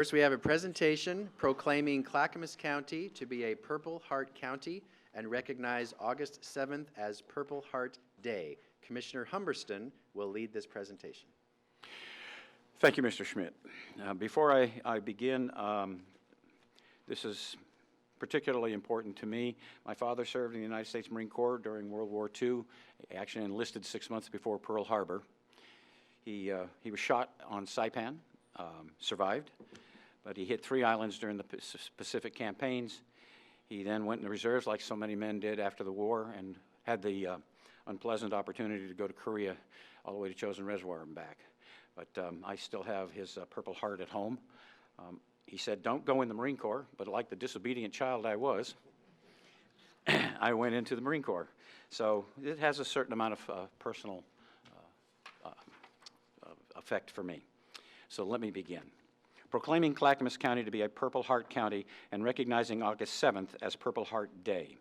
First, we have a presentation proclaiming Clackamas County to be a Purple Heart County and recognize August 7th as Purple Heart Day. Commissioner Humberston will lead this presentation. Thank you, Mr. Schmidt. Before I begin, this is particularly important to me. My father served in the United States Marine Corps during World War II. He actually enlisted 6 months before Pearl Harbor. He was shot on Saipan, survived, but he hit 3 islands during the Pacific campaigns. He then went in the reserves like so many men did after the war and had the unpleasant opportunity to go to Korea all the way to Chosin Reservoir and back. But I still have his Purple Heart at home. He said, don't go in the Marine Corps, but like the disobedient child I was, I went into the Marine Corps. So it has a certain amount of personal effect for me. So let me begin. Proclaiming Clackamas County to be a Purple Heart County and recognizing August 7th as Purple Heart Day.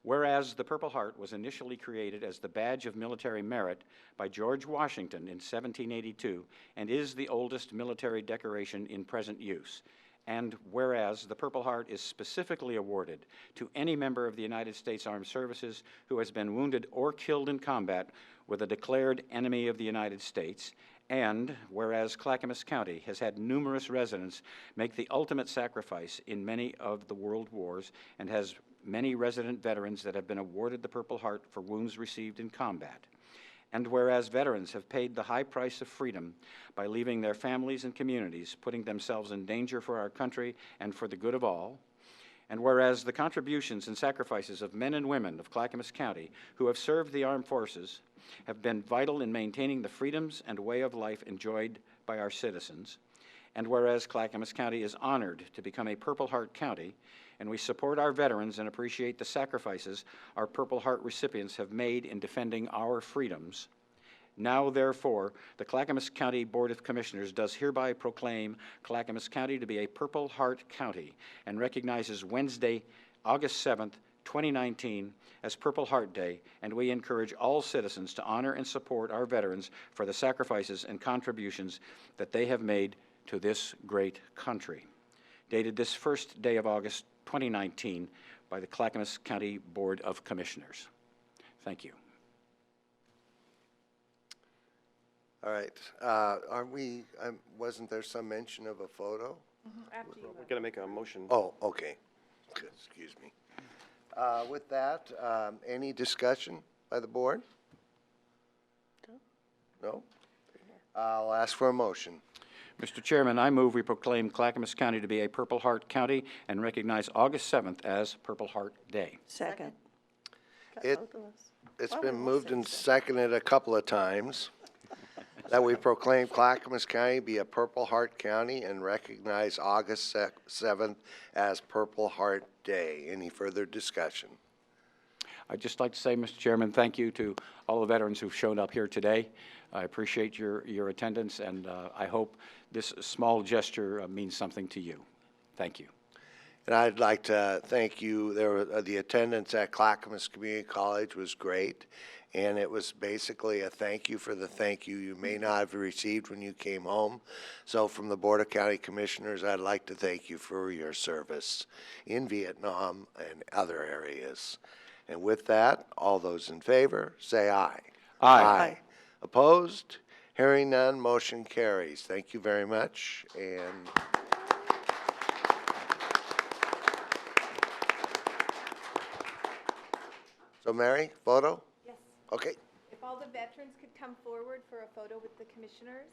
Whereas the Purple Heart was initially created as the badge of military merit by George Washington in 1782 and is the oldest military decoration in present use. And whereas the Purple Heart is specifically awarded to any member of the United States Armed Services who has been wounded or killed in combat with a declared enemy of the United States, and whereas Clackamas County has had numerous residents make the ultimate sacrifice in many of the world wars and has many resident veterans that have been awarded the Purple Heart for wounds received in combat. And whereas veterans have paid the high price of freedom by leaving their families and communities, putting themselves in danger for our country and for the good of all, and whereas the contributions and sacrifices of men and women of Clackamas County who have served the armed forces have been vital in maintaining the freedoms and way of life enjoyed by our citizens, and whereas Clackamas County is honored to become a Purple Heart County, and we support our veterans and appreciate the sacrifices our Purple Heart recipients have made in defending our freedoms. Now, therefore, the Clackamas County Board of Commissioners does hereby proclaim Clackamas County to be a Purple Heart County and recognizes Wednesday, August 7th, 2019 as Purple Heart Day, and we encourage all citizens to honor and support our veterans for the sacrifices and contributions that they have made to this great country. Dated this first day of August 2019 by the Clackamas County Board of Commissioners. Thank you. All right. Wasn't there some mention of a photo? After you We're going to make a motion. Oh, okay. Excuse me. With that, any discussion by the board? No? I'll ask for a motion. Mr. Chairman, I move we proclaim Clackamas County to be a Purple Heart County and recognize August 7th as Purple Heart Day. Second. It's been moved and seconded a couple of times that we proclaim Clackamas County be a Purple Heart County and recognize August 7th as Purple Heart Day. Any further discussion? I'd just like to say, Mr. Chairman, thank you to all the veterans who've shown up here today. I appreciate your attendance, and I hope this small gesture means something to you. Thank you. And I'd like to thank you. The attendance at Clackamas Community College was great, and it was basically a thank you for the thank you you may not have received when you came home. So from the Board of County Commissioners, I'd like to thank you for your service in Vietnam and other areas. And with that, all those in favor, say aye. Aye. Aye. Opposed? Hearing none, motion carries. Thank you very much. And so, Mary, photo? Yes. Okay. If all the veterans could come forward for a photo with the commissioners.